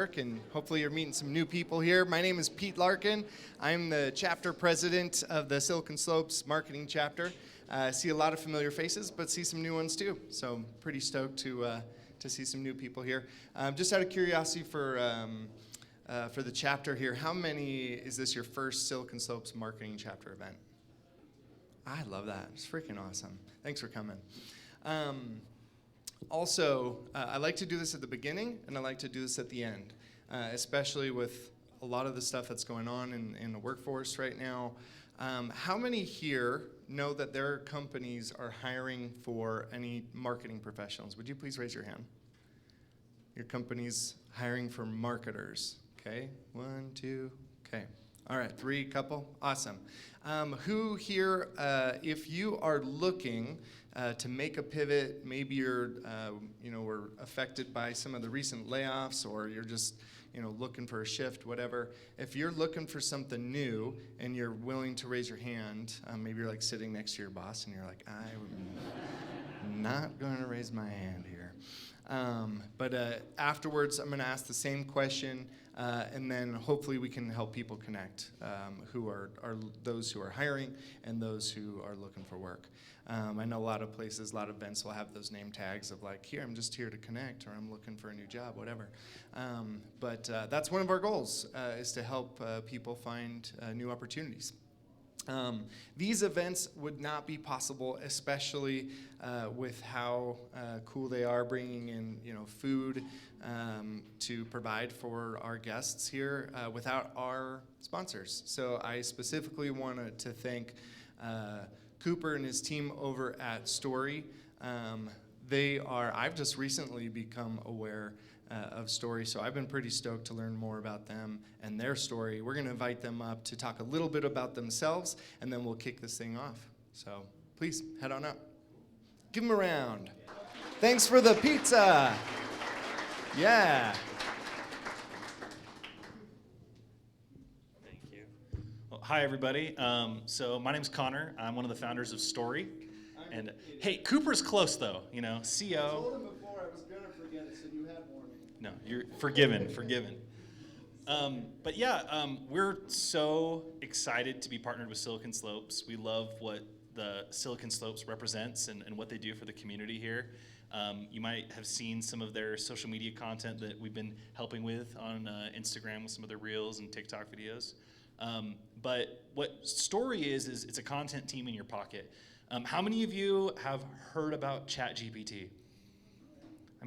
And hopefully you're meeting some new people here. My name is Pete Larkin. I'm the chapter president of the Silicon Slopes marketing chapter. I see a lot of familiar faces, but see some new ones too. So I'm pretty stoked to see some new people here. Just out of curiosity for the chapter here, how many, is this your first Silicon Slopes marketing chapter event? I love that. It's freaking awesome. Thanks for coming. Also, I like to do this at the beginning, and I like to do this at the end, especially with a lot of the stuff that's going on in the workforce right now. How many here know that their companies are hiring for any marketing professionals? Would you please raise your hand? Your company's hiring for marketers. Okay, 1, 2, okay. All right, 3, couple, awesome. Who here, if you are looking to make a pivot, maybe you're, were affected by some of the recent layoffs, or you're just, looking for a shift, whatever. If you're looking for something new and you're willing to raise your hand, maybe you're like sitting next to your boss and you're like, I'm not going to raise my hand here. But afterwards, I'm going to ask the same question, and then hopefully we can help people connect who are those who are hiring and those who are looking for work. I know a lot of places, a lot of events will have those name tags of like, here, I'm just here to connect, or I'm looking for a new job, whatever. But that's one of our goals, is to help people find new opportunities. These events would not be possible, especially with how cool they are, bringing in food to provide for our guests here, without our sponsors. So I specifically wanted to thank Cooper and his team over at Story. I've just recently become aware of Story, so I've been pretty stoked to learn more about them and their story. We're going to invite them up to talk a little bit about themselves, and then we'll kick this thing off. So please, head on up. Give them a round. Thanks for the pizza. Yeah. Thank you. Well, hi, everybody. So my name's Connor. I'm one of the founders of Story. And hey, Cooper's close, though, CO. I told him before I was going to forget it, so you had warning. No, you're forgiven. But yeah, we're so excited to be partnered with Silicon Slopes. We love what the Silicon Slopes represents and what they do for the community here. You might have seen some of their social media content that we've been helping with on Instagram with some of their reels and TikTok videos. But what Story is it's a content team in your pocket. How many of you have heard about ChatGPT?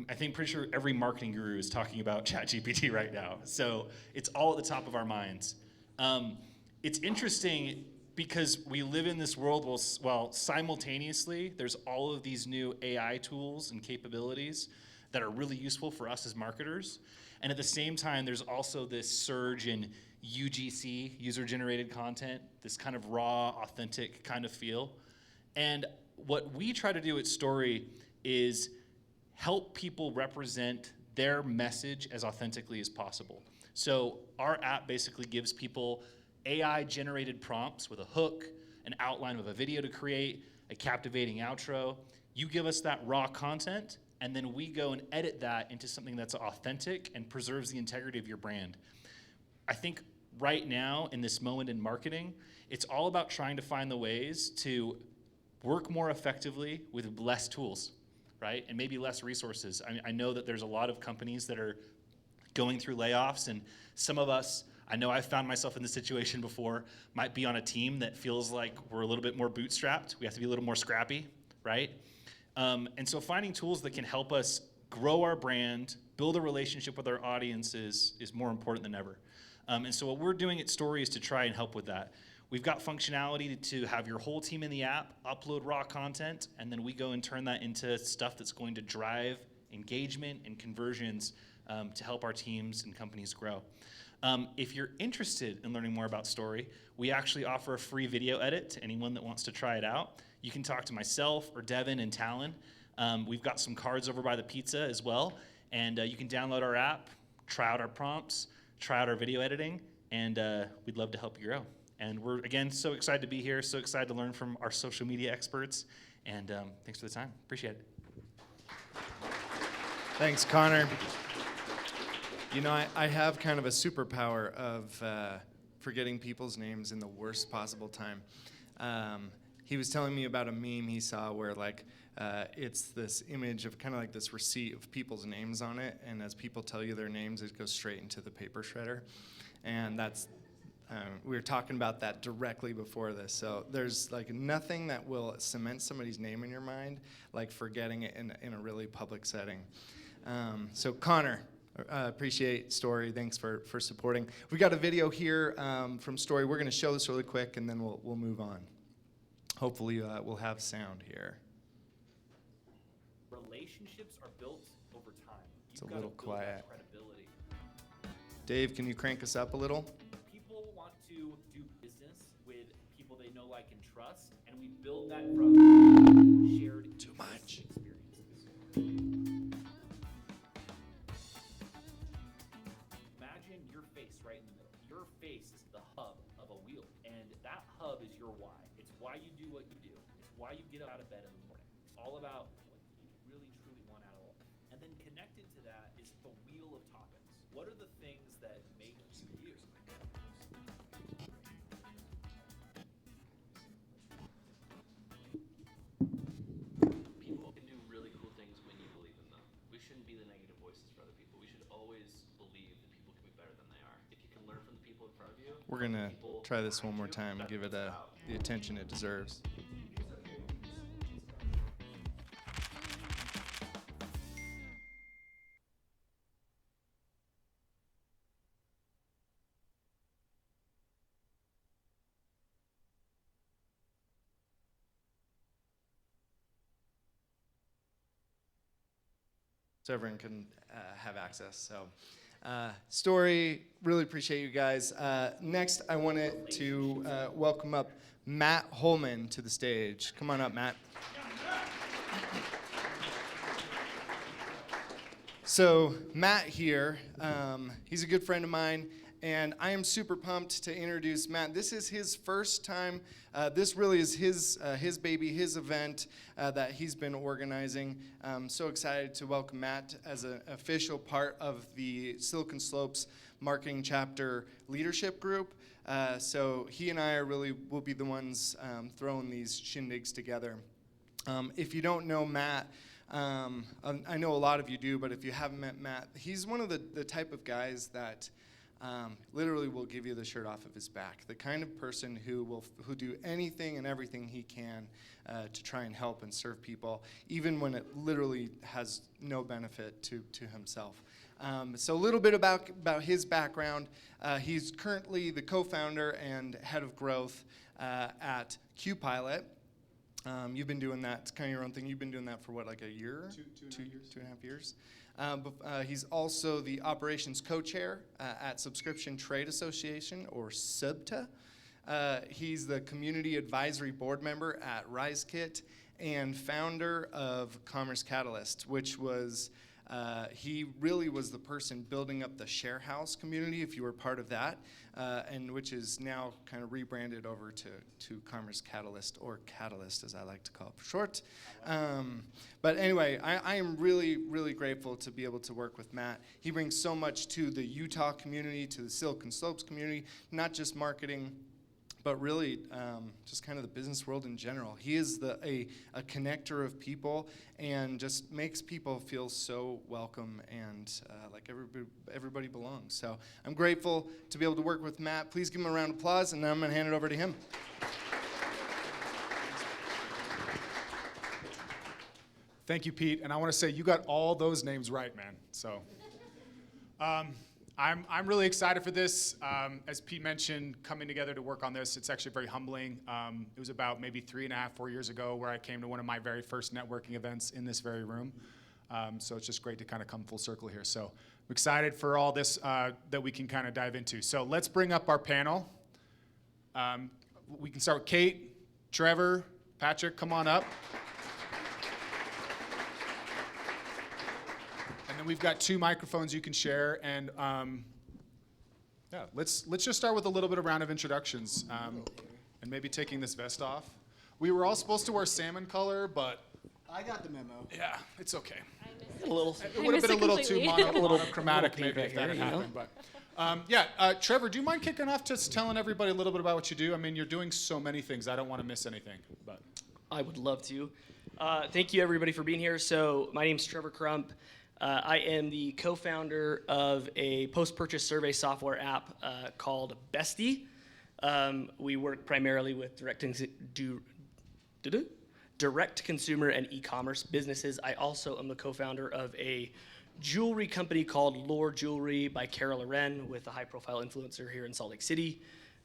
I think pretty sure every marketing guru is talking about ChatGPT right now. So it's all at the top of our minds. It's interesting because we live in this world while simultaneously there's all of these new AI tools and capabilities that are really useful for us as marketers. And at the same time, there's also this surge in UGC, user-generated content, this kind of raw, authentic kind of feel. And what we try to do at Story is help people represent their message as authentically as possible. So our app basically gives people AI-generated prompts with a hook, an outline of a video to create, a captivating outro. You give us that raw content, and then we go and edit that into something that's authentic and preserves the integrity of your brand. I think right now, in this moment in marketing, it's all about trying to find the ways to work more effectively with less tools, right? And maybe less resources. I know that there's a lot of companies that are going through layoffs, and some of us, I know I've found myself in this situation before, might be on a team that feels like we're a little bit more bootstrapped. We have to be a little more scrappy, right? And so finding tools that can help us grow our brand, build a relationship with our audiences is more important than ever. And so what we're doing at Story is to try and help with that. We've got functionality to have your whole team in the app upload raw content, and then we go and turn that into stuff that's going to drive engagement and conversions to help our teams and companies grow. If you're interested in learning more about Story, we actually offer a free video edit to anyone that wants to try it out. You can talk to myself or Devin and Talon. We've got some cards over by the pizza as well, and you can download our app, try out our prompts, try out our video editing, and we'd love to help you grow. And we're, again, so excited to be here, so excited to learn from our social media experts, and thanks for the time. Appreciate it. Thanks, Connor. You know, I have kind of a superpower of forgetting people's names in the worst possible time. He was telling me about a meme he saw where like it's this image of kind of like this receipt of people's names on it, and as people tell you their names, it goes straight into the paper shredder. And that's we were talking about that directly before this. So there's like nothing that will cement somebody's name in your mind like forgetting it in a really public setting. So Connor, appreciate Story. Thanks for supporting. We got a video here from Story. We're going to show this really quick, and then we'll move on. Hopefully, we'll have sound here. Relationships are built over time. It's a little quiet. Credibility. Dave, can you crank us up a little? People want to do business with people they know, like, and trust, and we build that from shared Too much. experiences. Imagine your face right in the middle. Your face is the hub of a wheel, and that hub is your why. It's why you do what you do. It's why you get out of bed in the morning. It's all about what you really, truly want out of life. And then connected to that is the wheel of topics. What are the things that make you you? People can do really cool things when you believe in them. We shouldn't be the negative voices for other people. We should always believe that people can be better than they are. If you can learn from the people in front of you, We're going to people try this one behind more you, time and that's give it what it's about. the attention it deserves. So everyone can have access. So, Story, really appreciate you guys. Next, I wanted to welcome up Matt Holman to the stage. Come on up, Matt. So Matt here, he's a good friend of mine, and I am super pumped to introduce Matt. This is his first time. This really is his baby, his event that he's been organizing. I'm so excited to welcome Matt as an official part of the Silicon Slopes Marketing Chapter Leadership Group. So he and I will be the ones throwing these shindigs together. If you don't know Matt, I know a lot of you do, but if you haven't met Matt, he's one of the type of guys that literally will give you the shirt off of his back. The kind of person who do anything and everything he can to try and help and serve people, even when it literally has no benefit to himself. So a little bit about his background. He's currently the co-founder and head of growth at QPilot. You've been doing that. It's kind of your own thing. You've been doing that for what, like a year? Two and a half years. He's also the operations co-chair at Subscription Trade Association, or SUBTA. He's the community advisory board member at RiseKit and founder of Commerce Catalyst, which was he really was the person building up the Share House community, if you were part of that, and which is now kind of rebranded over to Commerce Catalyst, or Catalyst as I like to call it for short. But anyway, I am really, really grateful to be able to work with Matt. He brings so much to the Utah community, to the Silicon Slopes community, not just marketing, but really just kind of the business world in general. He is a connector of people and just makes people feel so welcome and like everybody belongs. So I'm grateful to be able to work with Matt. Please give him a round of applause, and then I'm going to hand it over to him. Thank you, Pete. And I want to say you got all those names right, man. So I'm really excited for this. As Pete mentioned, coming together to work on this, it's actually very humbling. It was about maybe 3.5, 4 years ago where I came to one of my very first networking events in this very room. So it's just great to kind of come full circle here. So I'm excited for all this that we can kind of dive into. So let's bring up our panel. We can start with Kate, Trevor, Patrick, come on up. And then we've got 2 microphones you can share, and yeah, let's just start with a little bit of round of introductions, and maybe taking this vest off. We were all supposed to wear salmon color, but I got the memo. yeah, it's okay. I missed A little. It would have been a little too completely. monochromatic Little maybe if pink that right had here, you happened. But Trevor, do you mind kicking off just telling everybody a little bit about what you do? I mean, you're doing so many things. I don't want to miss anything. But I would love to. Thank you, everybody, for being here. So my name's Trevor Crump. I am the co-founder of a post-purchase survey software app called Bestie. We work primarily with direct consumer and e-commerce businesses. I also am the co-founder of a jewelry company called Lore Jewelry by Cara Loren, with a high-profile influencer here in Salt Lake City.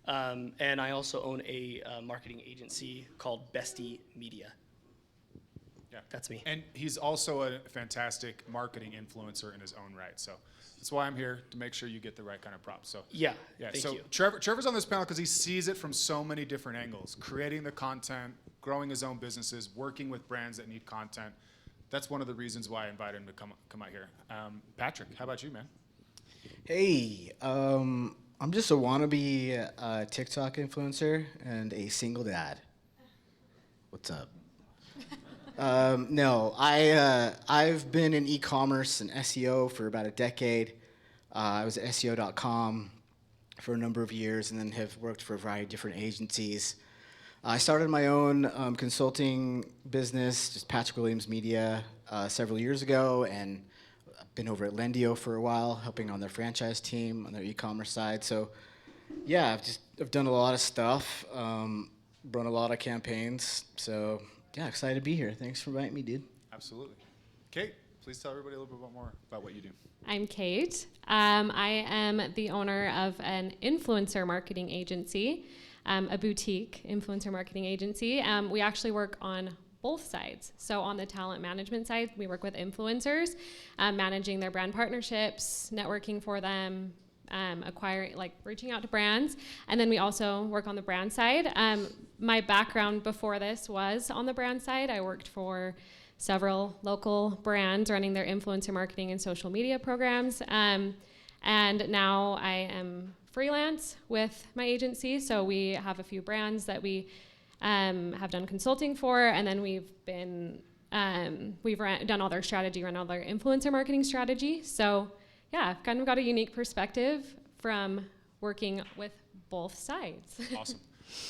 And I also own a marketing agency called Bestie Media. yeah, That's me. And he's also a fantastic marketing influencer in his own right. So that's why I'm here, to make sure you get the right kind of props. So Yeah, yeah. thank So you. Trevor's on this panel because he sees it from so many different angles: creating the content, growing his own businesses, working with brands that need content. That's one of the reasons why I invited him to come out here. Patrick, how about you, man? Hey, I'm just a wannabe TikTok influencer and a single dad. What's up? No, I've been in e-commerce and SEO for about a decade. I was at SEO.com for a number of years, and then have worked for a variety of different agencies. I started my own consulting business, just Patrick Williams Media, several years ago, and I've been over at Lendio for a while, helping on their franchise team on their e-commerce side. So, yeah, I've done a lot of stuff, run a lot of campaigns. So, yeah, excited to be here. Thanks for inviting me, dude. Absolutely. Kate, please tell everybody a little bit more about what you do. I'm Kate. I am the owner of an influencer marketing agency, a boutique influencer marketing agency. We actually work on both sides. So on the talent management side, we work with influencers, managing their brand partnerships, networking for them, acquiring, like reaching out to brands. And then we also work on the brand side. My background before this was on the brand side. I worked for several local brands running their influencer marketing and social media programs. And now I am freelance with my agency. So we have a few brands that we have done consulting for, and then we've done all their strategy, run all their influencer marketing strategy. So yeah, I've kind of got a unique perspective from working with both sides. Awesome.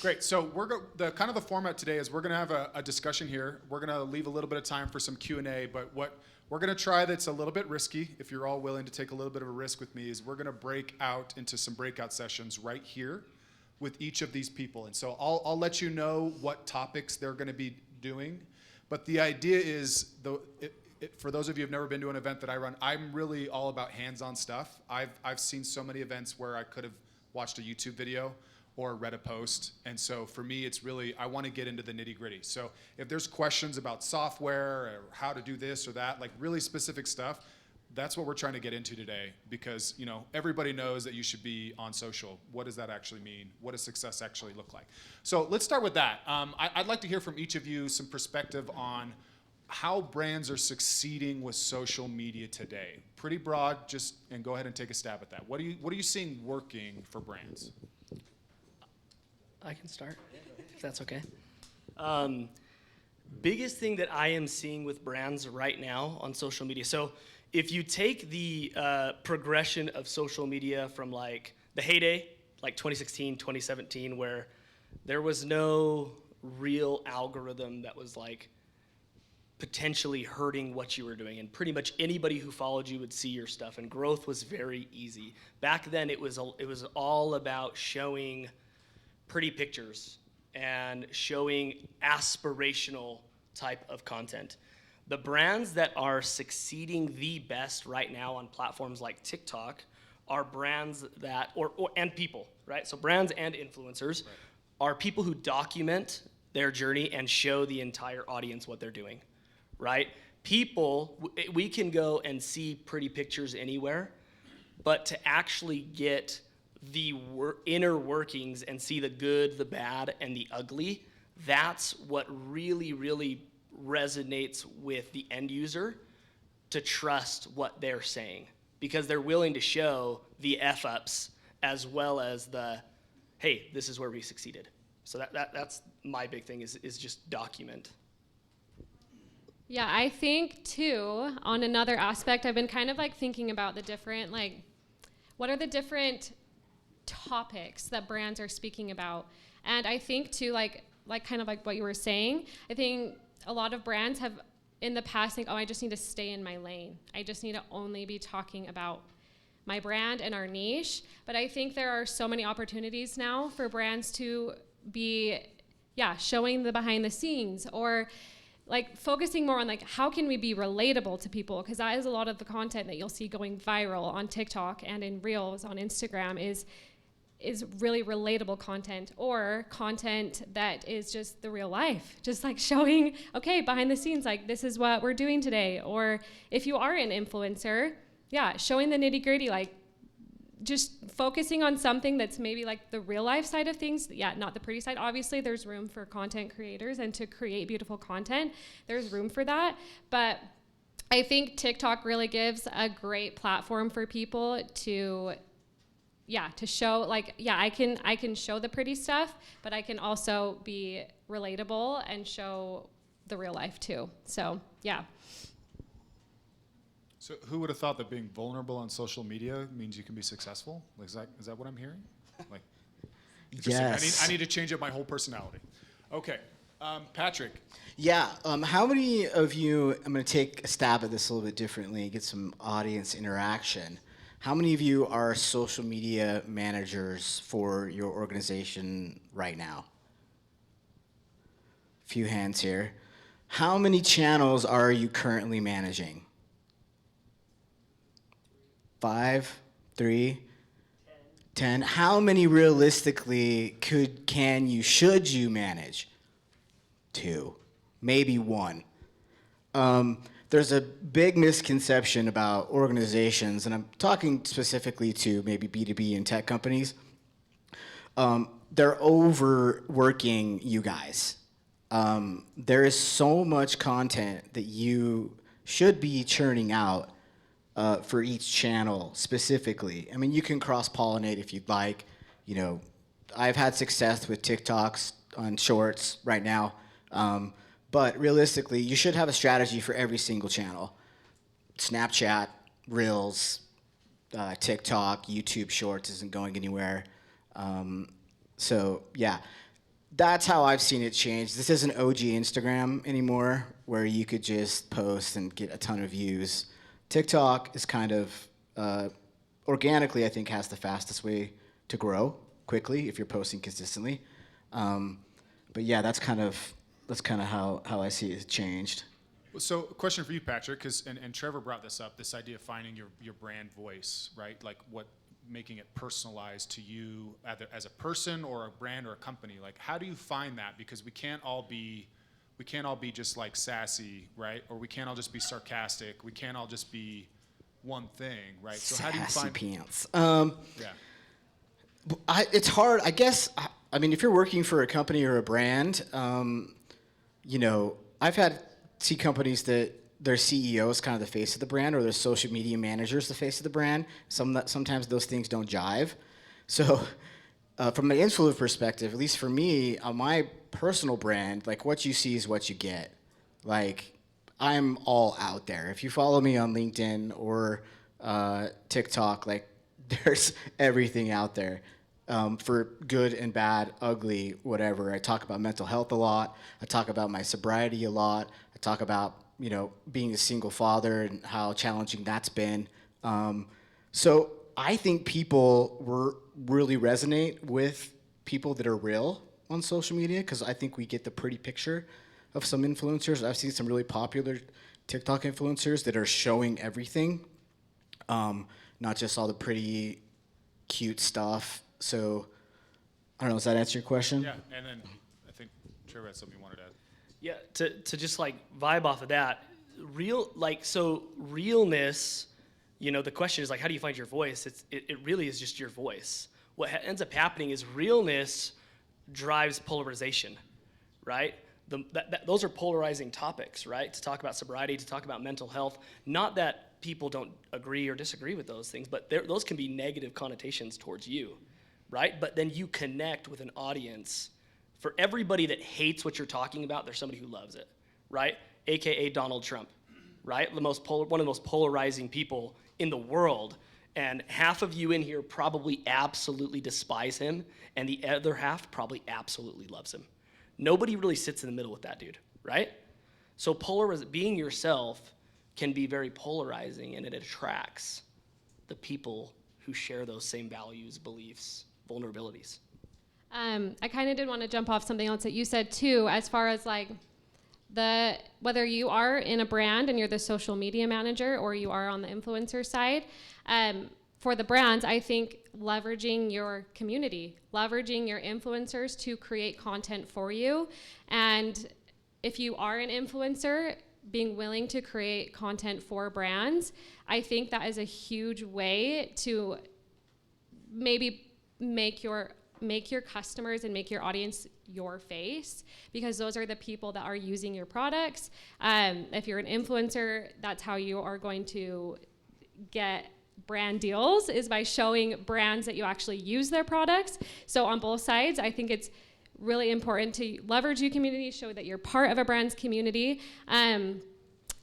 Great. So the format today is we're going to have a discussion here. We're going to leave a little bit of time for some Q&A, but what we're going to try that's a little bit risky, if you're all willing to take a little bit of a risk with me, is we're going to break out into some breakout sessions right here with each of these people. And so I'll let you know what topics they're going to be doing. But the idea is, for those of you who have never been to an event that I run, I'm really all about hands-on stuff. I've seen so many events where I could have watched a YouTube video or read a post. And so for me, it's really, I want to get into the nitty-gritty. So if there's questions about software or how to do this or that, like really specific stuff, that's what we're trying to get into today, because everybody knows that you should be on social. What does that actually mean? What does success actually look like? So let's start with that. I'd like to hear from each of you some perspective on how brands are succeeding with social media today. Pretty broad, and go ahead and take a stab at that. What are you seeing working for brands? I can start, if that's okay. Biggest thing that I am seeing with brands right now on social media. So if you take the progression of social media from like the heyday, like 2016, 2017, where there was no real algorithm that was like potentially hurting what you were doing, and pretty much anybody who followed you would see your stuff, and growth was very easy. Back then it was all about showing pretty pictures and showing aspirational type of content. The brands that are succeeding the best right now on platforms like TikTok are brands that, and people, right? So brands and influencers are people who document their journey and show the entire audience what they're doing, right? People, we can go and see pretty pictures anywhere, but to actually get the inner workings and see the good, the bad, and the ugly, that's what really, really resonates with the end user to trust what they're saying, because they're willing to show the F-ups as well as the, hey, this is where we succeeded. So that's my big thing is just document. Yeah, I think too, on another aspect, I've been kind of like thinking about the different, like, what are the different topics that brands are speaking about? And I think too, like kind of like what you were saying, I think a lot of brands have in the past think, oh, I just need to stay in my lane. I just need to only be talking about my brand and our niche. But I think there are so many opportunities now for brands to be, yeah, showing the behind the scenes, or like focusing more on like how can we be relatable to people, because that is a lot of the content that you'll see going viral on TikTok and in Reels on Instagram is really relatable content, or content that is just the real life, just like showing, okay, behind the scenes, like this is what we're doing today. Or if you are an influencer, yeah, showing the nitty gritty, like just focusing on something that's maybe like the real life side of things. Yeah, not the pretty side. Obviously, there's room for content creators and to create beautiful content. There's room for that. But I think TikTok really gives a great platform for people to, yeah, to show like, yeah, I can show the pretty stuff, but I can also be relatable and show the real life too. So, yeah. So who would have thought that being vulnerable on social media means you can be successful? Like, is that what I'm hearing? Like, interesting. Yes. I need to change up my whole personality. Okay, Patrick. Yeah. How many of you? I'm going to take a stab at this a little bit differently, get some audience interaction. How many of you are social media managers for your organization right now? A few hands here. How many channels are you currently managing? 5, 3, 10. How many realistically should you manage? 2, maybe 1. There's a big misconception about organizations, and I'm talking specifically to maybe B2B and tech companies. They're overworking you guys. There is so much content that you should be churning out for each channel specifically. I mean, you can cross-pollinate if you'd like. You know, I've had success with TikToks on Shorts right now. But realistically, you should have a strategy for every single channel. Snapchat, Reels, TikTok, YouTube Shorts isn't going anywhere. So yeah, that's how I've seen it change. This isn't OG Instagram anymore, where you could just post and get a ton of views. TikTok is kind of organically, I think, has the fastest way to grow quickly if you're posting consistently. But yeah, that's kind of how I see it changed. So, a question for you, Patrick, and Trevor brought this up, this idea of finding your brand voice, right? Like making it personalized to you, either as a person or a brand or a company. Like, how do you find that? Because we can't all be just like sassy, right? Or we can't all just be sarcastic. We can't all just be one thing, right? So how do you find pants? Yeah. It's hard, I guess. I mean, if you're working for a company or a brand, you know, I've see companies that their CEO is kind of the face of the brand, or their social media manager is the face of the brand. Sometimes those things don't jive. So from an influencer perspective, at least for me, on my personal brand, like what you see is what you get. Like, I'm all out there. If you follow me on LinkedIn or TikTok, like there's everything out there. For good and bad, ugly, whatever. I talk about mental health a lot. I talk about my sobriety a lot. I talk about, you know, being a single father and how challenging that's been. So I think people really resonate with people that are real on social media, because I think we get the pretty picture of some influencers. I've seen some really popular TikTok influencers that are showing everything, not just all the pretty, cute stuff. So, I don't know, does that answer your question? Yeah, and then I think Trevor had something you wanted to add. Yeah, to just like vibe off of that, realness, you know, the question is like, how do you find your voice? It really is just your voice. What ends up happening is realness drives polarization, right? Those are polarizing topics, right? To talk about sobriety, to talk about mental health. Not that people don't agree or disagree with those things, but those can be negative connotations towards you, right? But then you connect with an audience. For everybody that hates what you're talking about, there's somebody who loves it, right? AKA Donald Trump, right? One of the most polarizing people in the world. And half of you in here probably absolutely despise him, and the other half probably absolutely loves him. Nobody really sits in the middle with that dude, right? So being yourself can be very polarizing, and it attracts the people who share those same values, beliefs, vulnerabilities. I kind of did want to jump off something else that you said too, as far as like whether you are in a brand and you're the social media manager or you are on the influencer side, for the brands, I think leveraging your community, leveraging your influencers to create content for you. And if you are an influencer, being willing to create content for brands, I think that is a huge way to maybe make your customers and make your audience your face, because those are the people that are using your products. If you're an influencer, that's how you are going to get brand deals, is by showing brands that you actually use their products. So on both sides, I think it's really important to leverage your community, show that you're part of a brand's community.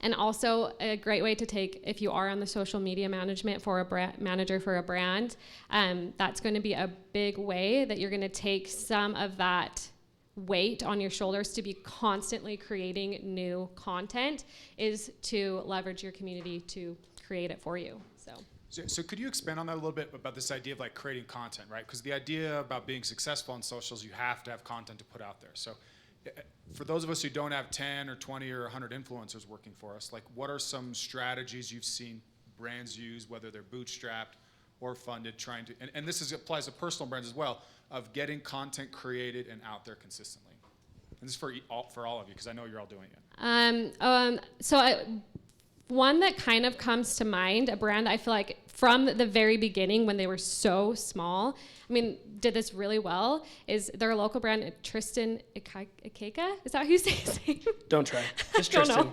And also a great way to take, if you are on the social media management for a manager for a brand, that's going to be a big way that you're going to take some of that weight on your shoulders to be constantly creating new content, is to leverage your community to create it for you. So could you expand on that a little bit about this idea of like creating content, right? Because the idea about being successful on socials, you have to have content to put out there. So for those of us who don't have 10 or 20 or 100 influencers working for us, like what are some strategies you've seen brands use, whether they're bootstrapped or funded, trying to, and this applies to personal brands as well, of getting content created and out there consistently? And this is for all of you, because I know you're all doing it. One that kind of comes to mind, a brand I feel like from the very beginning when they were so small, did this really well, is their local brand, Tristan Ikeka? Is that how you say his name? Don't try. Just Tristan.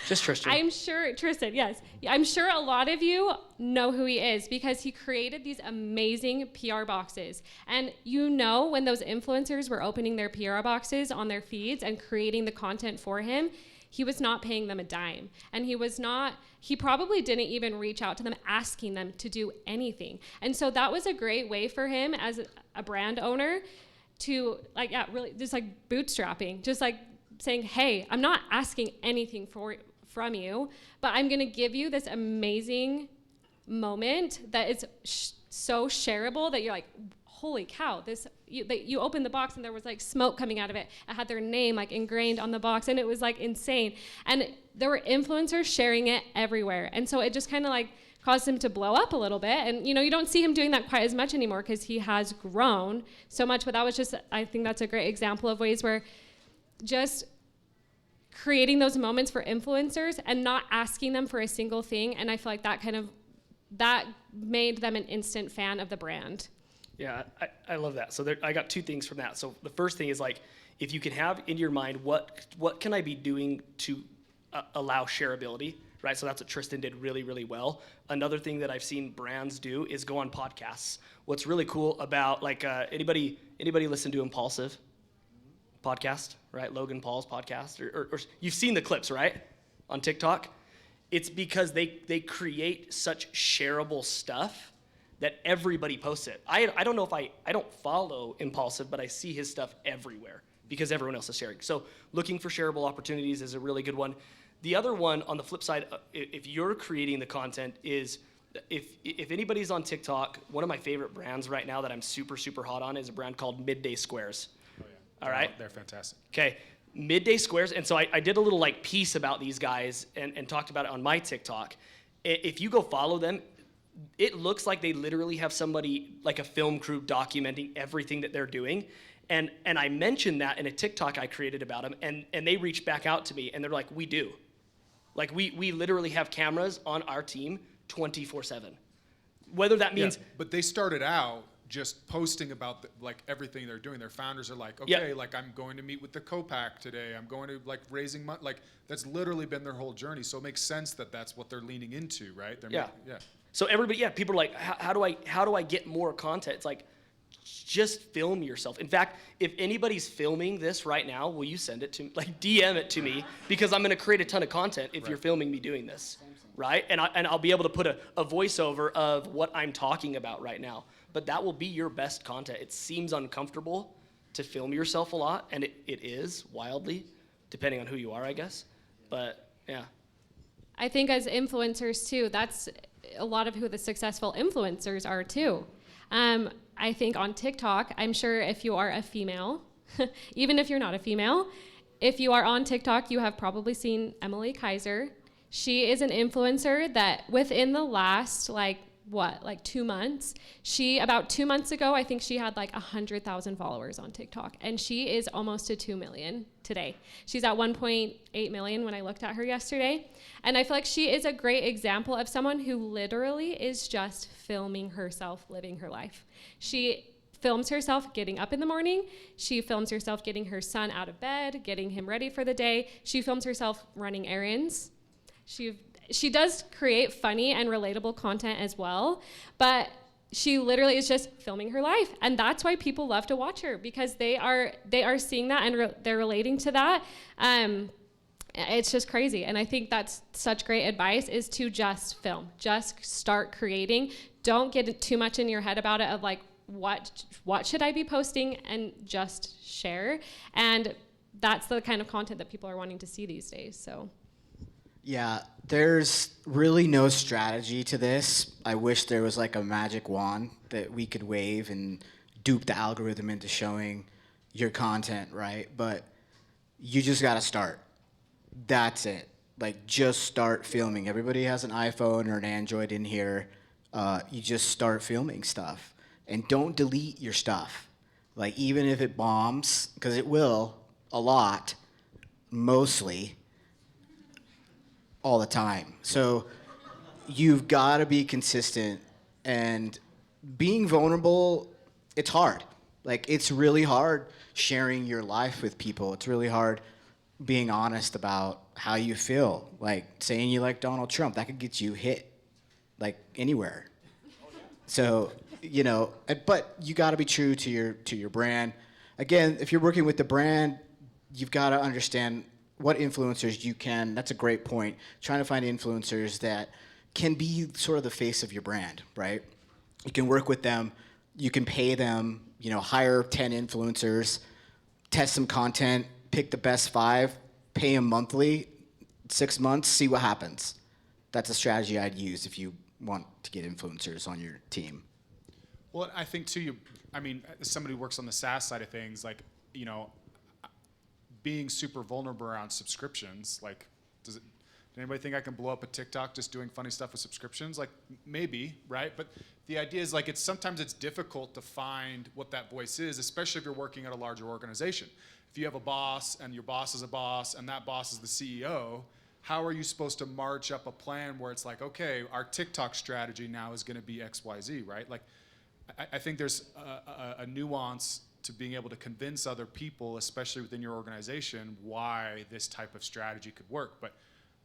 Just Tristan. I'm sure, Tristan, yes. I'm sure a lot of you know who he is, because he created these amazing PR boxes. And when those influencers were opening their PR boxes on their feeds and creating the content for him, he was not paying them a dime. And he probably didn't even reach out to them asking them to do anything. And so that was a great way for him as a brand owner to really just like bootstrapping, just like saying, hey, I'm not asking anything from you, but I'm gonna give you this amazing moment that is so shareable that you're like, holy cow, you opened the box and there was like smoke coming out of it. It had their name like ingrained on the box, and it was like insane. And there were influencers sharing it everywhere. And so it just kind of like caused him to blow up a little bit. And you don't see him doing that quite as much anymore because he has grown so much. But I think that's a great example of ways where just creating those moments for influencers and not asking them for a single thing. And I feel like that made them an instant fan of the brand. Yeah, I love that. So I got two things from that. So the first thing is like, if you can have in your mind, what can I be doing to allow shareability, right? So that's what Tristan did really, really well. Another thing that I've seen brands do is go on podcasts. What's really cool about anybody listen to Impulsive podcast, right? Logan Paul's podcast, or you've seen the clips, right? On TikTok. It's because they create such shareable stuff that everybody posts it. I don't know if I don't follow Impulsive, but I see his stuff everywhere because everyone else is sharing. So looking for shareable opportunities is a really good one. The other one on the flip side, if you're creating the content, is if anybody's on TikTok, one of my favorite brands right now that I'm super, super hot on is a brand called Midday Squares. Oh, yeah. All right? They're fantastic. Okay. Midday Squares. And so I did a little like piece about these guys and talked about it on my TikTok. If you go follow them, it looks like they literally have somebody, like a film crew, documenting everything that they're doing. And I mentioned that in a TikTok I created about them, and they reached back out to me, and they're like, we do. Like, we literally have cameras on our team 24/7. Whether that means... Yeah, but they started out just posting about everything they're doing. Their founders are like, okay, yeah. like I'm going to meet with the COPAC today. I'm going to raising money. Like, that's literally been their whole journey. So it makes sense that that's what they're leaning into, right? Yeah. So everybody, people are like, how do I get more content? It's like, just film yourself. In fact, if anybody's filming this right now, will you send it to me? Like DM it to me, because I'm gonna create a ton of content if you're filming me doing this, right? And I'll be able to put a voiceover of what I'm talking about right now. But that will be your best content. It seems uncomfortable to film yourself a lot, and it is wildly, depending on who you are, I guess. But yeah. I think as influencers too, that's a lot of who the successful influencers are too. I think on TikTok, I'm sure if you are a female, even if you're not a female, if you are on TikTok, you have probably seen Emily Kaiser. She is an influencer that within the last, like 2 months, about 2 months ago, I think she had like 100,000 followers on TikTok, and she is almost to 2 million today. She's at 1.8 million when I looked at her yesterday. And I feel like she is a great example of someone who literally is just filming herself living her life. She films herself getting up in the morning. She films herself getting her son out of bed, getting him ready for the day. She films herself running errands. She does create funny and relatable content as well, but she literally is just filming her life. And that's why people love to watch her, because they are seeing that and they're relating to that. It's just crazy. And I think that's such great advice, is to just film, just start creating. Don't get too much in your head about it of like, what should I be posting, and just share. And that's the kind of content that people are wanting to see these days. So. Yeah, there's really no strategy to this. I wish there was like a magic wand that we could wave and dupe the algorithm into showing your content, right? But you just gotta start. That's it. Like, just start filming. Everybody has an iPhone or an Android in here. You just start filming stuff. And don't delete your stuff. Like, even if it bombs, because it will, a lot, mostly, all the time. So you've got to be consistent, and being vulnerable, it's hard. Like, it's really hard sharing your life with people. It's really hard being honest about how you feel. Like, saying you like Donald Trump, that could get you hit, like, anywhere. So, you know, but you got to be true to your brand. Again, if you're working with the brand, you've got to understand what influencers you can. That's a great point. Trying to find influencers that can be sort of the face of your brand, right? You can work with them. You can pay them, you know, hire 10 influencers, test some content, pick the best 5, pay them monthly, 6 months, see what happens. That's a strategy I'd use if you want to get influencers on your team. Well, I think too, as somebody who works on the SaaS side of things, like, you know, being super vulnerable around subscriptions, like, does anybody think I can blow up a TikTok just doing funny stuff with subscriptions? Like, maybe, right? But the idea is, like, sometimes it's difficult to find what that voice is, especially if you're working at a larger organization. If you have a boss and your boss is a boss and that boss is the CEO, how are you supposed to march up a plan where it's like, okay, our TikTok strategy now is going to be XYZ, right? Like, I think there's a nuance to being able to convince other people, especially within your organization, why this type of strategy could work. But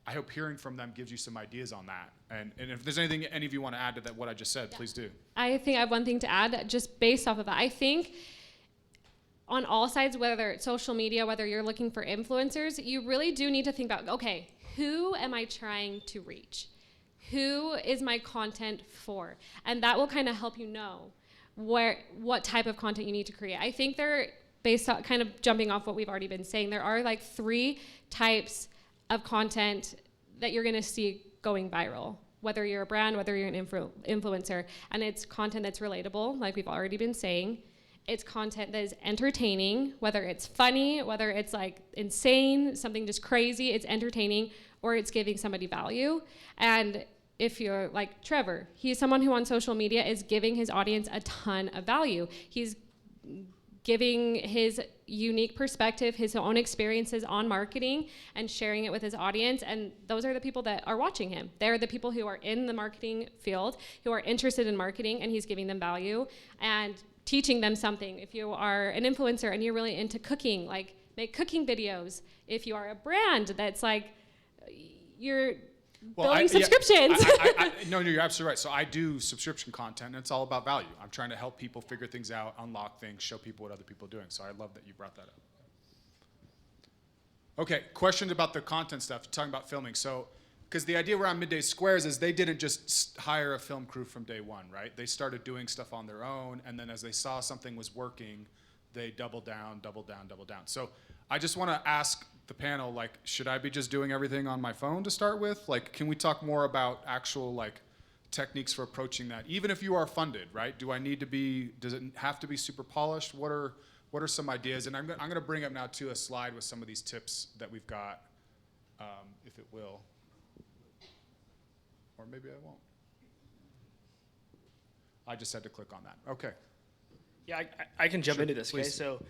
I hope hearing from them gives you some ideas on that. And if there's anything any of you want to add to that, what I just said, please do. I think I have one thing to add, just based off of that. I think on all sides, whether it's social media, whether you're looking for influencers, you really do need to think about, okay, who am I trying to reach? Who is my content for? And that will kind of help you know what type of content you need to create. I think based on kind of jumping off what we've already been saying, there are like 3 types of content that you're gonna see going viral, whether you're a brand, whether you're an influencer. And it's content that's relatable, like we've already been saying. It's content that is entertaining, whether it's funny, whether it's like insane, something just crazy, it's entertaining, or it's giving somebody value. And if you're like Trevor, he's someone who on social media is giving his audience a ton of value. He's giving his unique perspective, his own experiences on marketing, and sharing it with his audience. And those are the people that are watching him. They're the people who are in the marketing field, who are interested in marketing, and he's giving them value and teaching them something. If you are an influencer and you're really into cooking, like make cooking videos. If you are a brand that's like, you're Billing subscriptions. No, you're absolutely right. So I do subscription content, and it's all about value. I'm trying to help people figure things out, unlock things, show people what other people are doing. So I love that you brought that up. Okay, questions about the content stuff, talking about filming. So, because the idea around Midday Squares is they didn't just hire a film crew from day one, right? They started doing stuff on their own, and then as they saw something was working, they doubled down, doubled down, doubled down. So I just want to ask the panel, like, should I be just doing everything on my phone to start with? Like, can we talk more about actual, like, techniques for approaching that? Even if you are funded, right? Does it have to be super polished? What are some ideas? And I'm going to bring up now, too, a slide with some of these tips that we've got, if it will. Or maybe I won't. I just had to click on that. Okay. Yeah, I can jump Sure, into this. Okay, please. so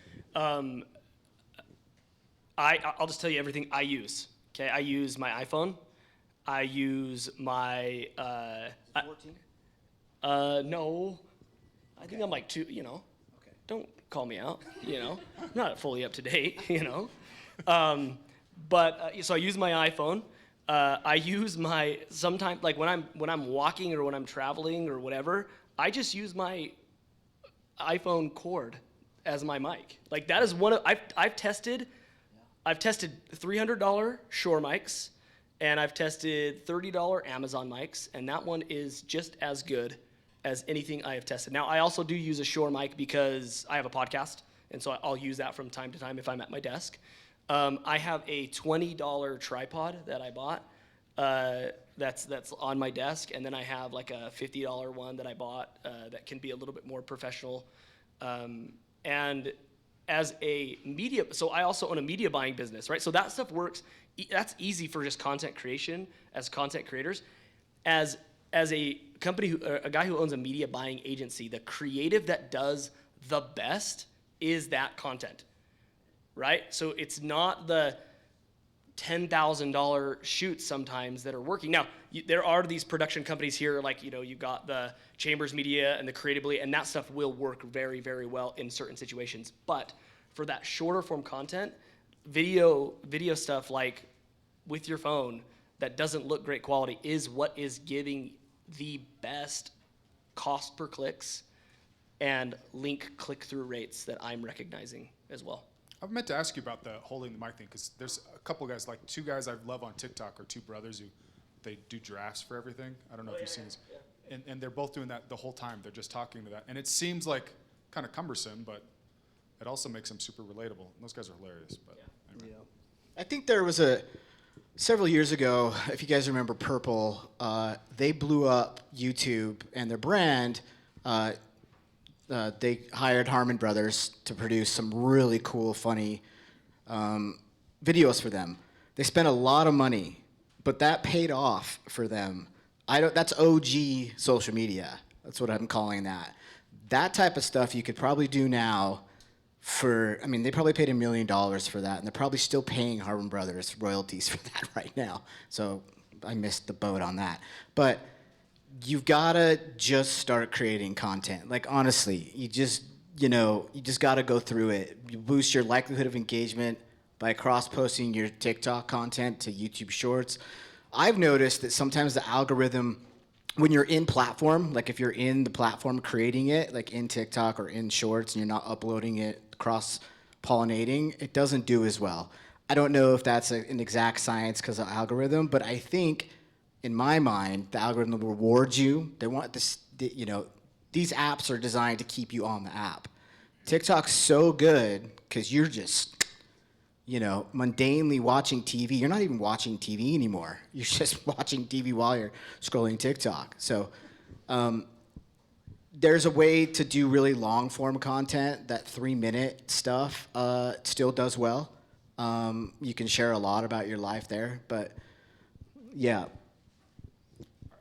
I'll just tell you everything I use. Okay, I use my iPhone. I use my 14? no, I think I'm like 2. You know, Okay. don't call me out. You know, I'm not fully up to date. You know, but so I use my iPhone. I use my sometimes like when I'm walking or when I'm traveling or whatever. I just use my iPhone cord as my mic. Like that is one of I've tested $300 Shure mics, and I've tested $30 Amazon mics, and that one is just as good as anything I have tested. Now I also do use a Shure mic because I have a podcast, and so I'll use that from time to time if I'm at my desk. I have a $20 tripod that I bought. That's on my desk, and then I have like a $50 one that I bought that can be a little bit more professional. And as a media, so I also own a media buying business, right? So that stuff works. That's easy for just content creation as content creators. As a company, a guy who owns a media buying agency, the creative that does the best is that content, right? So it's not the $10,000 shoots sometimes that are working. Now, there are these production companies here, like, you know, you've got the Chambers Media and the Creatively, and that stuff will work very, very well in certain situations. But for that shorter form content, video stuff like with your phone that doesn't look great quality is what is giving the best cost per clicks and link click-through rates that I'm recognizing as well. I meant to ask you about the holding the mic thing, because there's a couple guys, like 2 guys I love on TikTok are 2 brothers who they do drafts for everything. I don't know if you've seen this. And they're both doing that the whole time. They're just talking to that. And it seems like kind of cumbersome, but it also makes them super relatable. And those guys are hilarious. But anyway. I think there was several years ago, if you guys remember Purple, they blew up YouTube and their brand. They hired Harmon Brothers to produce some really cool, funny videos for them. They spent a lot of money, but that paid off for them. That's OG social media. That's what I'm calling that. That type of stuff you could probably do now they probably paid $1 million for that, and they're probably still paying Harmon Brothers royalties for that right now. So I missed the boat on that. But you've got to just start creating content. Like, honestly, you just got to go through it. You boost your likelihood of engagement by cross-posting your TikTok content to YouTube Shorts. I've noticed that sometimes the algorithm, when you're in platform, like if you're in the platform creating it, like in TikTok or in Shorts, and you're not uploading it cross-pollinating, it doesn't do as well. I don't know if that's an exact science because of algorithm, but I think in my mind, the algorithm rewards you. They want this, these apps are designed to keep you on the app. TikTok's so good because you're just, mundanely watching TV. You're not even watching TV anymore. You're just watching TV while you're scrolling TikTok. So there's a way to do really long form content. That 3-minute stuff still does well. You can share a lot about your life there, but yeah.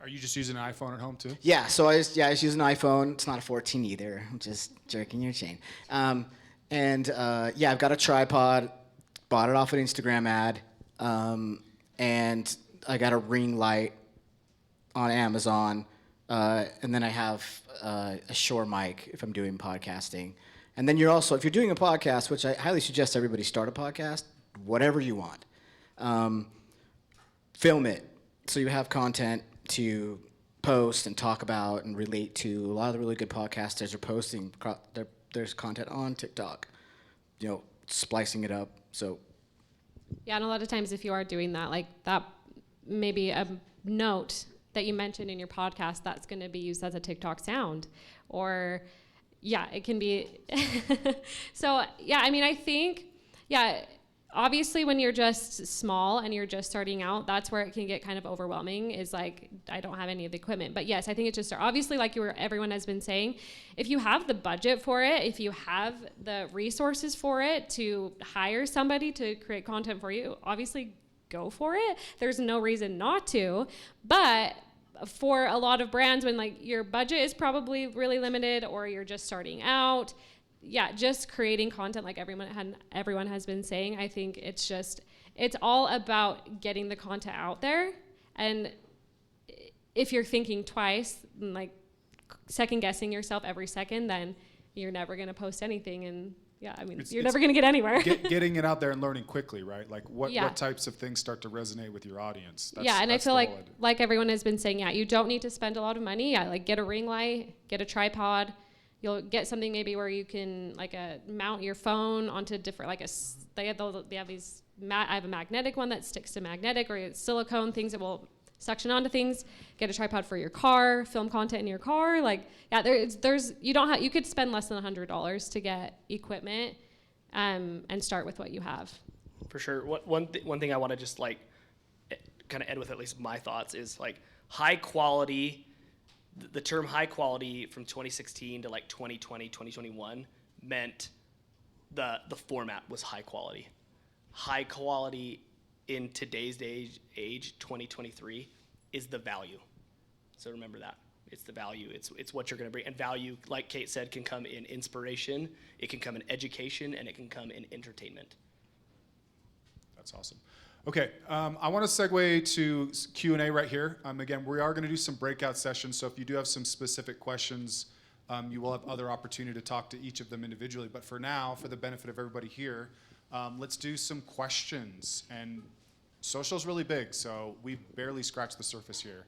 Are you just using an iPhone at home too? Yeah, so I just use an iPhone. It's not a 14 either. I'm just jerking your chain. I've got a tripod. Bought it off an Instagram ad. And I got a ring light on Amazon. And then I have a Shure mic if I'm doing podcasting. And then if you're doing a podcast, which I highly suggest everybody start a podcast, whatever you want. Film it. so you have content to post and talk about and relate to. A lot of the really good podcasters are posting there's content on TikTok, splicing it up. So Yeah, and a lot of times if you are doing that, like that, maybe a note that you mentioned in your podcast, that's going to be used as a TikTok sound, or yeah, it can be. So yeah, I mean, I think, yeah, obviously when you're just small and you're just starting out, that's where it can get kind of overwhelming, is like, I don't have any of the equipment. But yes, I think it's just, obviously, like everyone has been saying, if you have the budget for it, if you have the resources for it to hire somebody to create content for you, obviously go for it. There's no reason not to. But for a lot of brands, when like your budget is probably really limited or you're just starting out, yeah, just creating content, like everyone has been saying. I think it's all about getting the content out there. And if you're thinking twice, like second guessing yourself every second, then you're never going to post anything. And yeah, I mean, you're never going to get anywhere. Getting it out there and learning quickly, right? Like what types of things start to resonate with your audience? And I feel like everyone has been saying, yeah, you don't need to spend a lot of money. Yeah, like get a ring light, get a tripod. You'll get something maybe where you can mount your phone onto different, they have these, I have a magnetic one that sticks to magnetic, or silicone things that will suction onto things. Get a tripod for your car, film content in your car. You could spend less than $100 to get equipment, and start with what you have. For sure. One thing I want to just kind of end with, at least my thoughts, is high quality. The term high quality from 2016 to 2020, 2021 meant the format was high quality. High quality in today's age, 2023, is the value. So remember that. It's the value. It's what you're going to bring. And value, like Kate said, can come in inspiration, it can come in education, and it can come in entertainment. That's awesome. Okay, I want to segue to Q&A right here. Again, we are going to do some breakout sessions, so if you do have some specific questions, you will have other opportunity to talk to each of them individually. But for now, for the benefit of everybody here, let's do some questions. And social's really big, so we've barely scratched the surface here.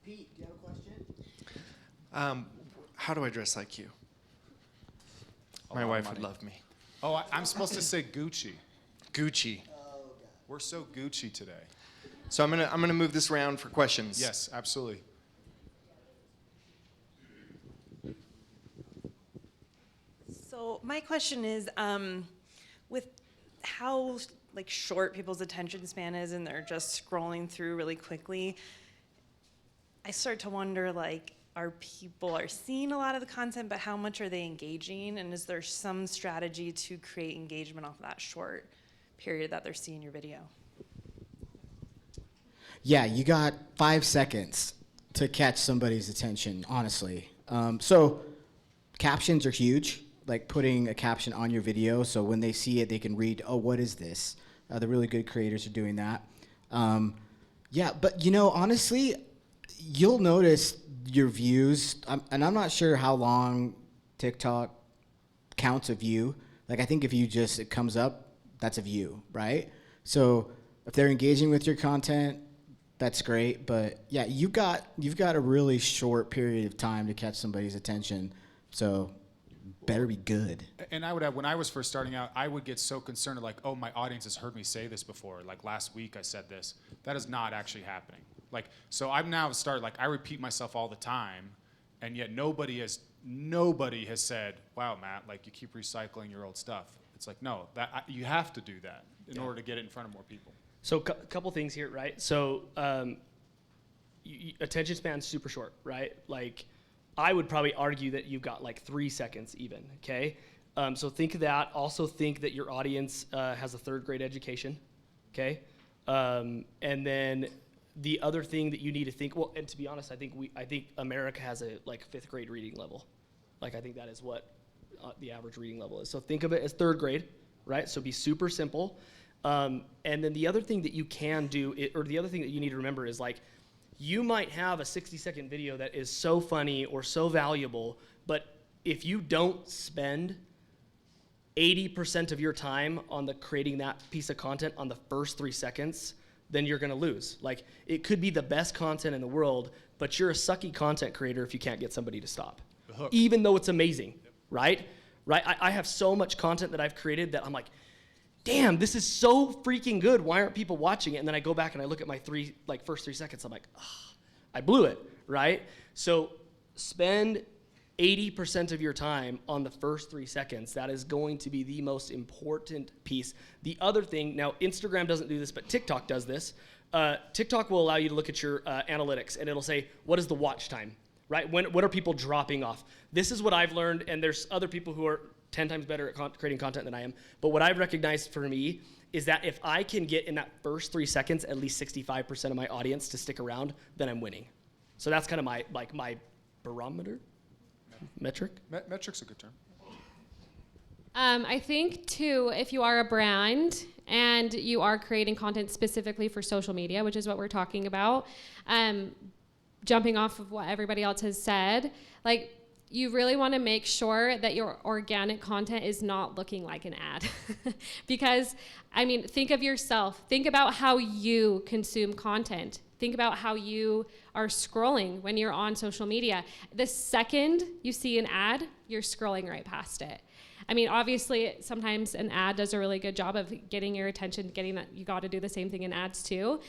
Pete, do you have a question? How do I dress like you? My wife would love me. Oh, I'm supposed to say Gucci. Gucci. We're so Gucci today. So I'm gonna move this around for questions. Yes, absolutely. So my question is, with how short people's attention span is, and they're just scrolling through really quickly, I start to wonder, are people seeing a lot of the content, but how much are they engaging? And is there some strategy to create engagement off of that short period that they're seeing your video? Yeah, you got 5 seconds to catch somebody's attention, honestly. So captions are huge, like putting a caption on your video so when they see it, they can read, oh, what is this? The really good creators are doing that. Yeah, but honestly, you'll notice your views, and I'm not sure how long TikTok counts a view. I think if it comes up, that's a view, right? So if they're engaging with your content, that's great. But yeah, you've got a really short period of time to catch somebody's attention. So better be good. And I would have, when I was first starting out, I would get so concerned oh, my audience has heard me say this before. Last week I said this. That is not actually happening. So I've now started, I repeat myself all the time, and yet nobody has said, wow, Matt, you keep recycling your old stuff. It's no, you have to do that in order to get it in front of more people. So a couple things here, right? So attention span's super short, right? I would probably argue that you've got 3 seconds even, okay? So think of that. Also think that your audience has a 3rd grade education, okay? And then the other thing that you need to think, and to be honest, I think America has a 5th grade reading level. I think that is what the average reading level is. So think of it as 3rd grade, right? So be super simple. And then the other thing that you can do, or the other thing that you need to remember is you might have a 60-second video that is so funny or so valuable, but if you don't spend 80% of your time on creating that piece of content on the first 3 seconds, then you're gonna lose. Like, it could be the best content in the world, but you're a sucky content creator if you can't get somebody to stop. Even though it's amazing, right? Right? I have so much content that I've created that I'm like, damn, this is so freaking good. Why aren't people watching it? And then I go back and I look at my first 3 seconds. I'm like, I blew it, right? So spend 80% of your time on the first 3 seconds. That is going to be the most important piece. The other thing, now Instagram doesn't do this, but TikTok does this. TikTok will allow you to look at your analytics, and it'll say, what is the watch time, right? What are people dropping off? This is what I've learned, and there's other people who are 10 times better at creating content than I am. But what I've recognized for me is that if I can get in that first 3 seconds at least 65% of my audience to stick around, then I'm winning. So that's kind of my barometer, metric. Metric's a good term. I think too, if you are a brand and you are creating content specifically for social media, which is what we're talking about, jumping off of what everybody else has said, like, you really want to make sure that your organic content is not looking like an ad. Because, I mean, think of yourself. Think about how you consume content. Think about how you are scrolling when you're on social media. The second you see an ad, you're scrolling right past it. I mean, obviously, sometimes an ad does a really good job of getting your attention, getting that. You got to do the same thing in ads too.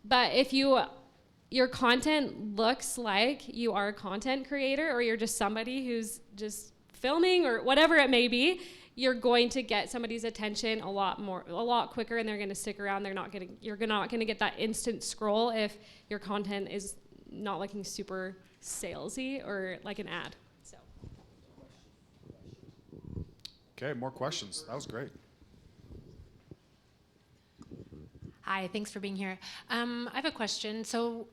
But if your content looks like you are a content creator, or you're just somebody who's just filming or whatever it may be, you're going to get somebody's attention a lot quicker, and they're going to stick around. You're not going to get that instant scroll if your content is not looking super salesy or like an ad. So. Okay, more questions. That was great. Hi, thanks for being here. I have a question. So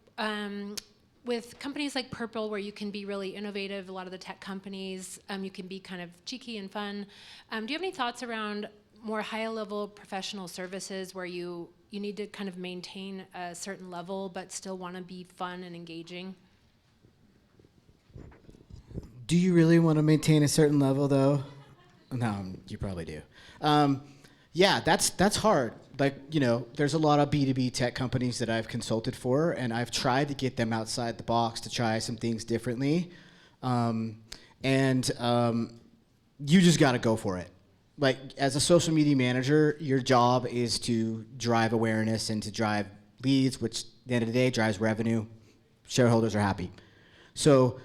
with companies like Purple, where you can be really innovative, a lot of the tech companies, you can be kind of cheeky and fun. Do you have any thoughts around more high-level professional services where you need to kind of maintain a certain level but still want to be fun and engaging? Do you really want to maintain a certain level, though? No, you probably do. Yeah, that's hard. Like, you know, there's a lot of B2B tech companies that I've consulted for, and I've tried to get them outside the box to try some things differently. You just got to go for it. Like, as a social media manager, your job is to drive awareness and to drive leads, which at the end of the day drives revenue. Shareholders are happy. So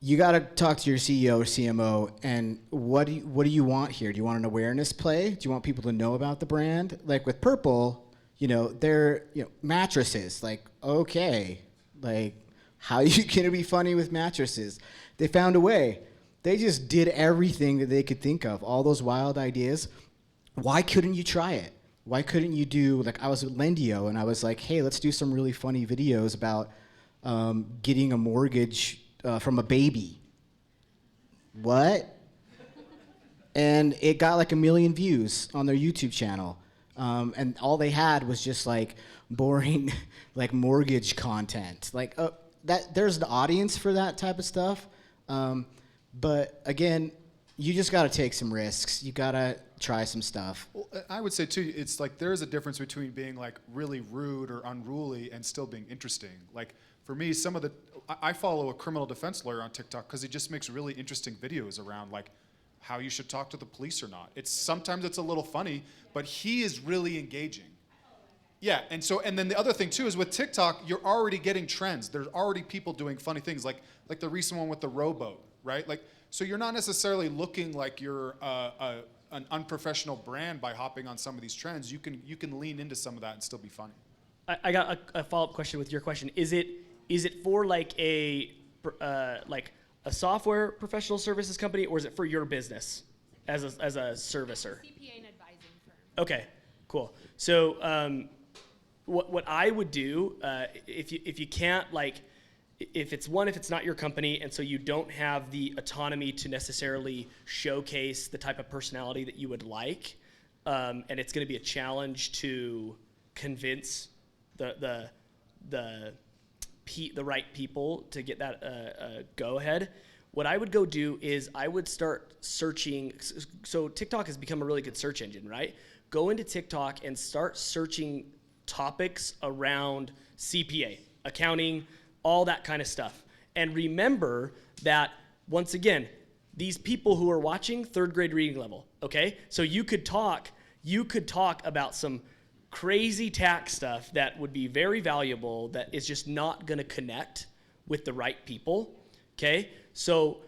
you got to talk to your CEO or CMO, and what do you want here? Do you want an awareness play? Do you want people to know about the brand? Like with Purple, you know, they're, you know, mattresses. Like, okay, like, how are you gonna be funny with mattresses? They found a way. They just did everything that they could think of, all those wild ideas. Why couldn't you try it? Why couldn't you do, like, I was with Lendio, and I was like, hey, let's do some really funny videos about getting a mortgage from a baby. What? And it got like 1 million views on their YouTube channel. And all they had was just like boring like mortgage content. Like there's the audience for that type of stuff. But again, you just gotta take some risks. You gotta try some stuff. Well, I would say too, it's like there's a difference between being like really rude or unruly and still being interesting. Like for me, I follow a criminal defense lawyer on TikTok because he just makes really interesting videos around like how you should talk to the police or not. Sometimes it's a little funny, but he is really engaging. Yeah, and then the other thing too is with TikTok, you're already getting trends. There's already people doing funny things like the recent one with the rowboat, right? Like, so you're not necessarily looking like you're an unprofessional brand by hopping on some of these trends. You can lean into some of that and still be funny. I got a follow-up question with your question. Is it for like a software professional services company, or is it for your business as a servicer? CPA and advising firm. Okay, cool. So what I would do if you can't, like, if it's not your company, and so you don't have the autonomy to necessarily showcase the type of personality that you would like, and it's going to be a challenge to convince the right people to get that go ahead. What I would go do is I would start searching. So TikTok has become a really good search engine, right? Go into TikTok and start searching topics around CPA, accounting, all that kind of stuff. And remember that, once again, these people who are watching, third grade reading level, okay? So you could talk about some crazy tax stuff that would be very valuable that is just not gonna connect with the right people, okay? So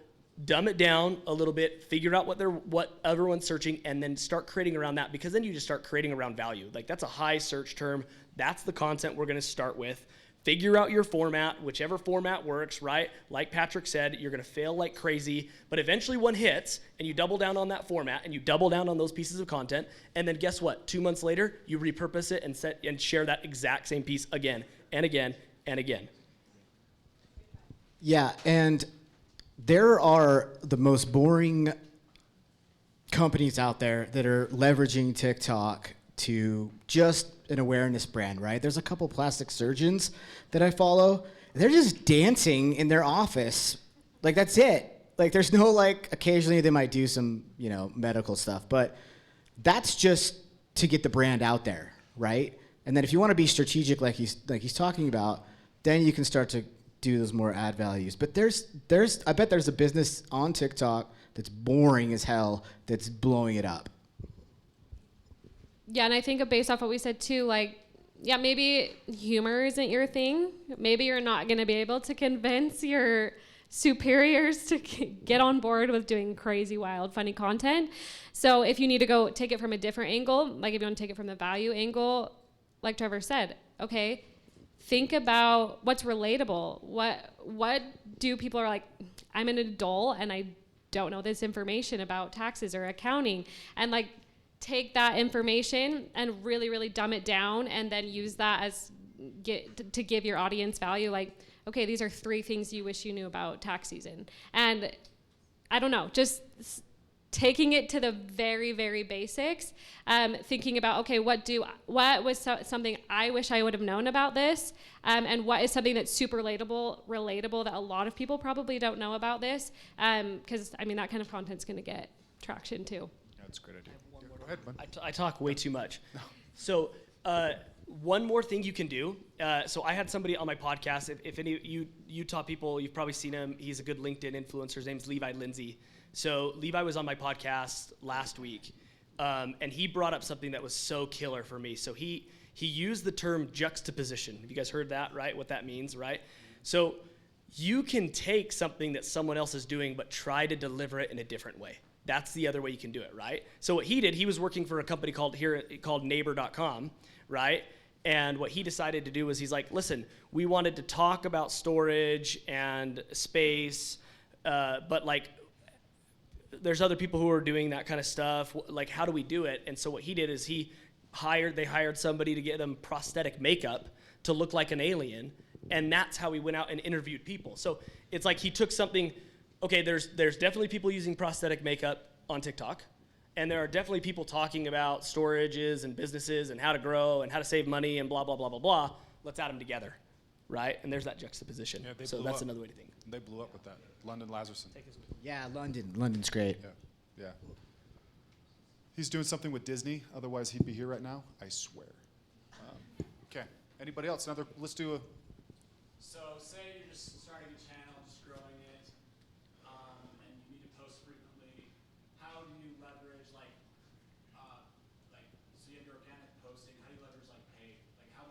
dumb it down a little bit, figure out what everyone's searching, and then start creating around that, because then you just start creating around value. Like, that's a high search term. That's the content we're gonna start with. Figure out your format, whichever format works, right? Like Patrick said, you're gonna fail like crazy, but eventually one hits, and you double down on that format, and you double down on those pieces of content, and then guess what? 2 months later, you repurpose it and share that exact same piece again and again and again. Yeah, and there are the most boring companies out there that are leveraging TikTok to just an awareness brand, right? There's a couple plastic surgeons that I follow. They're just dancing in their office. Like, that's it. Like, there's no, like, occasionally they might do some, medical stuff, but that's just to get the brand out there, right? And then if you want to be strategic, like he's talking about, then you can start to do those more ad values. But I bet there's a business on TikTok that's boring as hell that's blowing it up. Yeah, and I think based off what we said too, like, yeah, maybe humor isn't your thing. Maybe you're not going to be able to convince your superiors to get on board with doing crazy, wild, funny content. So if you need to go take it from a different angle, like if you want to take it from the value angle, like Trevor said, okay, think about what's relatable. What do people are like, I'm an adult and I don't know this information about taxes or accounting, and like, take that information and really, really dumb it down, and then use that as to give your audience value. Like, okay, these are 3 things you wish you knew about tax season. And I don't know, just taking it to the very, very basics, thinking about, okay, what was something I wish I would have known about this, and what is something that's super relatable that a lot of people probably don't know about this, because, that kind of content's going to get traction too. Yeah, that's a great idea. Go ahead, bud. I talk way too much. So one more thing you can do. So I had somebody on my podcast. If any you Utah people, you've probably seen him. He's a good LinkedIn influencer. His name's Levi Lindsay. So Levi was on my podcast last week, and he brought up something that was so killer for me. So he used the term juxtaposition. Have you guys heard that, right? What that means, right? So you can take something that someone else is doing, but try to deliver it in a different way. That's the other way you can do it, right? So what he did, he was working for a company called Neighbor.com, right? And what he decided to do was he's like, listen, we wanted to talk about storage and space, but like, there's other people who are doing that kind of stuff. Like, how do we do it? And so what he did is they hired somebody to get them prosthetic makeup to look like an alien. And that's how we went out and interviewed people. So it's like he took something. Okay, there's definitely people using prosthetic makeup on TikTok, and there are definitely people talking about storages and businesses and how to grow and how to save money and blah, blah, blah, blah, blah. Let's add them together, right? And there's that juxtaposition. Yeah, so that's another way to think. They blew up with that. London Lazarson. Yeah, London's great. Yeah. He's doing something with Disney. Otherwise, he'd be here right now. I swear. Okay. Anybody else? Let's do a. So say you're just starting a channel, just growing it, and you need to post frequently. How do you leverage so you have your organic posting? How do you leverage paid? Like how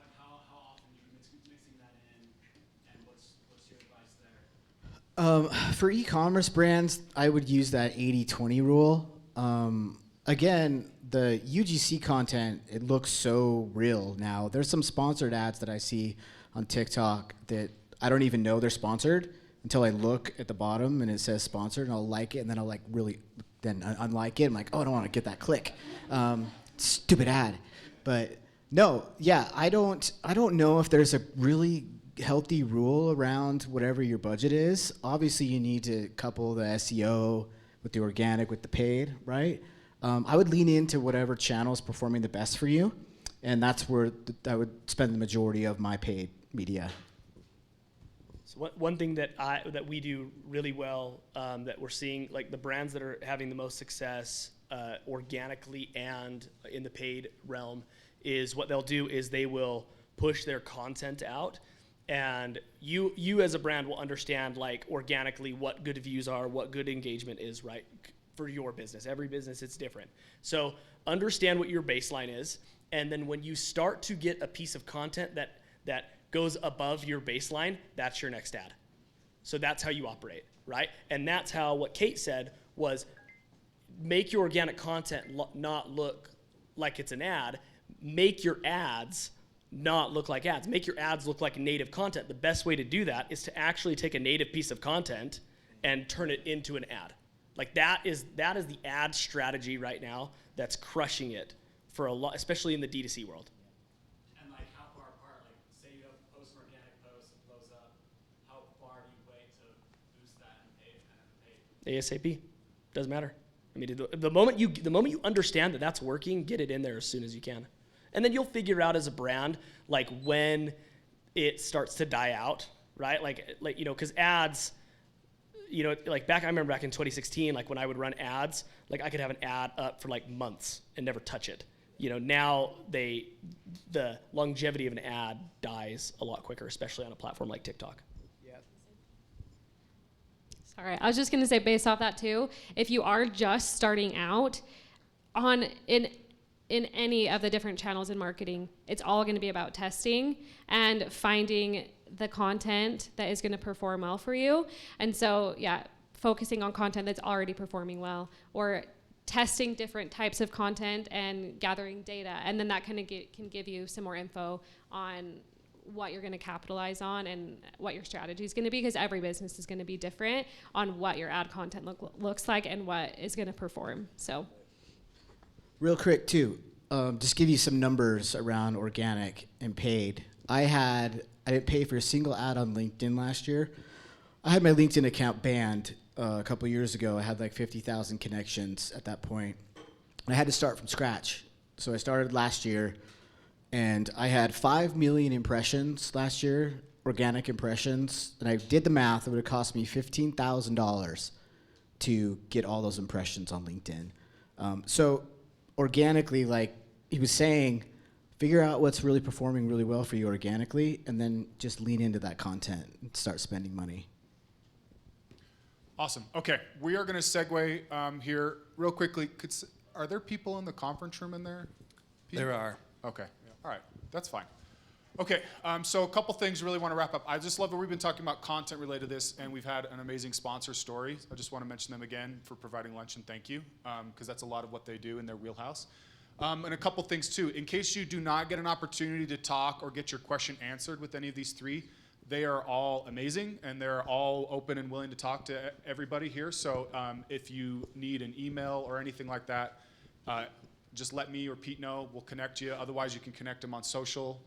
often are you mixing that in, and what's your advice there? For e-commerce brands, I would use that 80-20 rule. Again, the UGC content, it looks so real now. There's some sponsored ads that I see on TikTok that I don't even know they're sponsored until I look at the bottom and it says sponsored, and I'll like it, and then I'll unlike it. I'm like, oh, I don't want to get that click. Stupid ad. But no, yeah, I don't know if there's a really healthy rule around whatever your budget is. Obviously, you need to couple the SEO with the organic with the paid, right? I would lean into whatever channel is performing the best for you, and that's where I would spend the majority of my paid media. So one thing that we do really well, that we're seeing, like the brands that are having the most success organically and in the paid realm, is what they'll do is they will push their content out, and you as a brand will understand like organically what good views are, what good engagement is, right, for your business. Every business it's different. So understand what your baseline is, and then when you start to get a piece of content that goes above your baseline, that's your next ad. So that's how you operate, right? And that's how what Kate said was make your organic content not look like it's an ad. Make your ads not look like ads. Make your ads look like native content. The best way to do that is to actually take a native piece of content and turn it into an ad. Like that is the ad strategy right now that's crushing it for a lot, especially in the D2C world. And like how far apart, like say you have post an organic post, it blows up, how far do you wait to boost that and pay? ASAP. Doesn't matter. I mean, the moment you understand that that's working, get it in there as soon as you can. And then you'll figure out as a brand, like when it starts to die out, right? Like you know, because ads, you know, like I remember back in 2016, like when I would run ads, like I could have an ad up for like months and never touch it. You know, now the longevity of an ad dies a lot quicker, especially on a platform like TikTok. Sorry, I was just gonna say based off that too, if you are just starting out in any of the different channels in marketing, it's all gonna be about testing and finding the content that is gonna perform well for you. And so yeah, focusing on content that's already performing well, or testing different types of content and gathering data. And then that kind of can give you some more info on what you're going to capitalize on and what your strategy is going to be, because every business is going to be different on what your ad content looks like and what is going to perform. So Real quick too, just give you some numbers around organic and paid. I didn't pay for a single ad on LinkedIn last year. I had my LinkedIn account banned a couple years ago. I had like 50,000 connections at that point. I had to start from scratch. So I started last year, and I had 5 million impressions last year, organic impressions. And I did the math. It would have cost me $15,000 to get all those impressions on LinkedIn. So organically, like he was saying, figure out what's really performing really well for you organically, and then just lean into that content and start spending money. Awesome. Okay, we are going to segue here real quickly. Are there people in the conference room in there? Pete? There are. Okay. All right. That's fine. Okay. So a couple things really want to wrap up. I just love that we've been talking about content related to this, and we've had an amazing sponsor story. I just want to mention them again for providing lunch, and thank you, because that's a lot of what they do in their wheelhouse. And a couple things too. In case you do not get an opportunity to talk or get your question answered with any of these three, they are all amazing, and they're all open and willing to talk to everybody here. So if you need an email or anything like that, just let me or Pete know. We'll connect you. Otherwise, you can connect them on social,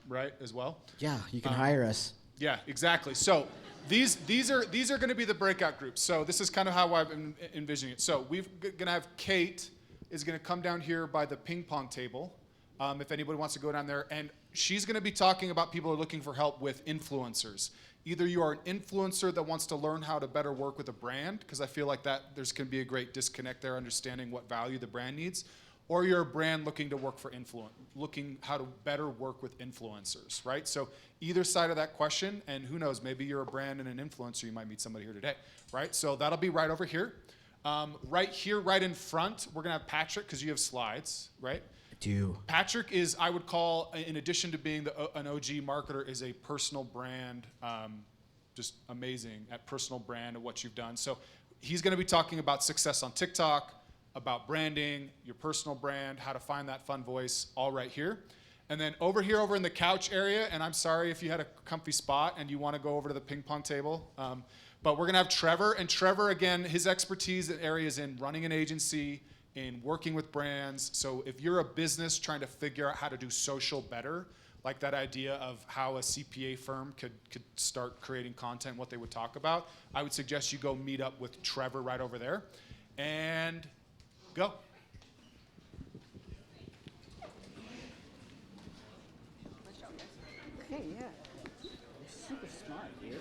right, as well. Yeah, you can hire us. Yeah, exactly. So these are going to be the breakout groups. So this is kind of how I've been envisioning it. So we're going to have Kate is going to come down here by the ping pong table, if anybody wants to go down there, and she's going to be talking about people who are looking for help with influencers. Either you are an influencer that wants to learn how to better work with a brand, because I feel like that there's going to be a great disconnect there, understanding what value the brand needs, or you're a brand looking to work for looking how to better work with influencers, right? So either side of that question, and who knows, maybe you're a brand and an influencer, you might meet somebody here today, right? So that'll be right over here. Right here, right in front, we're gonna have Patrick, because you have slides, right? I do. Patrick is, I would call, in addition to being an OG marketer, is a personal brand, just amazing at personal brand and what you've done. So he's gonna be talking about success on TikTok, about branding, your personal brand, how to find that fun voice, all right here. And then over here, over in the couch area, and I'm sorry if you had a comfy spot and you want to go over to the ping pong table, but we're going to have Trevor. And Trevor, again, his expertise area is in running an agency, in working with brands. So if you're a business trying to figure out how to do social better, like that idea of how a CPA firm could start creating content, what they would talk about, I would suggest you go meet up with Trevor right over there. And go. Okay, yeah. You're super smart, dude.